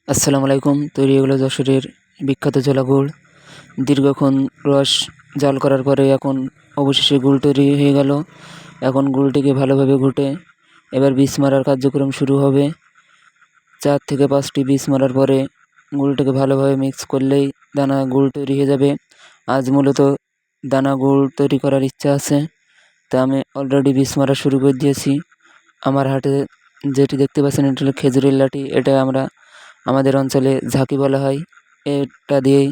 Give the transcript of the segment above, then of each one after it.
আসসালামু আলাইকুম। তৈরি হয়ে গেল যশোরের বিখ্যাত ছোলা গুড়। দীর্ঘক্ষণ রস জাল করার পরে এখন অবশেষে গুড় তৈরি হয়ে গেল। এখন গুড়টিকে ভালোভাবে ঘুটে এবার বীজ মারার কার্যক্রম শুরু হবে। 4 থেকে 5টি বীজ মারার পরে গুড়টাকে ভালোভাবে মিক্স করলেই দানা গুড় তৈরি হয়ে যাবে। আজ মূলত দানা গুড় তৈরি করার ইচ্ছা আছে, তা আমি অলরেডি বীজ মারা শুরু করে দিয়েছি। আমার হাতে যেটি দেখতে পাচ্ছেন এটা হলো খেজুরের লাঠি। এটা আমাদের অঞ্চলে ঝাঁকি বলা হয়। এটা দিয়েই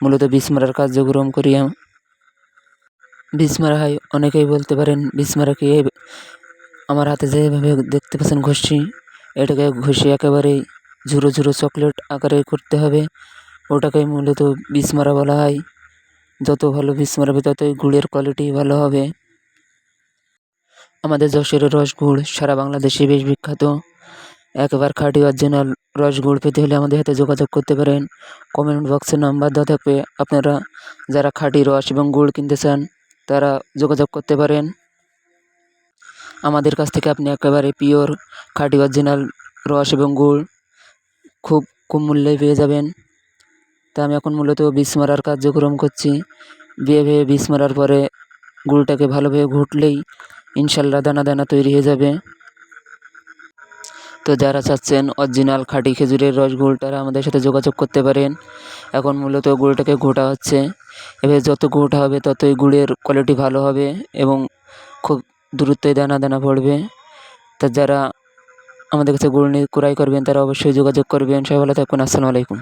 মূলত বীজ মারার কার্যক্রম করি। বীজ মারা হয়, অনেকেই বলতে পারেন বীজ মারা কি? আমার হাতে যেভাবে দেখতে পাচ্ছেন ঘষছি, এটাকে ঘষে একেবারেই ঝুরো ঝুরো চকলেট আকারে করতে হবে। ওটাকেই মূলত বীজ মারা বলা হয়। যত ভালো বীজ মারাবে ততই গুড়ের কোয়ালিটি ভালো হবে। আমাদের যশোরের রসগুড় সারা বাংলাদেশে বেশ বিখ্যাত। একেবারে খাঁটি অরিজিনাল রসগুড় পেতে হলে আমাদের সাথে যোগাযোগ করতে পারেন। কমেন্ট বক্সে নাম্বার দেওয়া থাকবে, আপনারা যারা খাঁটি রস এবং গুড় কিনতে চান তারা যোগাযোগ করতে পারেন। আমাদের কাছ থেকে আপনি একেবারে পিওর খাঁটি অরিজিনাল রস এবং গুড় খুব কম মূল্যে পেয়ে যাবেন। তা আমি এখন মূলত বীজ মারার কার্যক্রম করছি। বীজ মারার পরে গুড়টাকে ভালোভাবে ঘুটলেই ইনশাল্লাহ দানা দানা তৈরি হয়ে যাবে। তো যারা চাচ্ছেন অরিজিনাল খাঁটি খেজুরের রস গুড়, তারা আমাদের সাথে যোগাযোগ করতে পারেন। এখন মূলত গুড়টাকে ঘোটা হচ্ছে। এবার যত ঘোটা হবে ততই গুড়ের কোয়ালিটি ভালো হবে এবং খুব দ্রুতই দানা দানা পড়বে। তা যারা আমাদের কাছে গুড় নিয়ে ক্রয় করবেন তারা অবশ্যই যোগাযোগ করবেন। সবাই ভালো থাকবেন। আসসালামু আলাইকুম।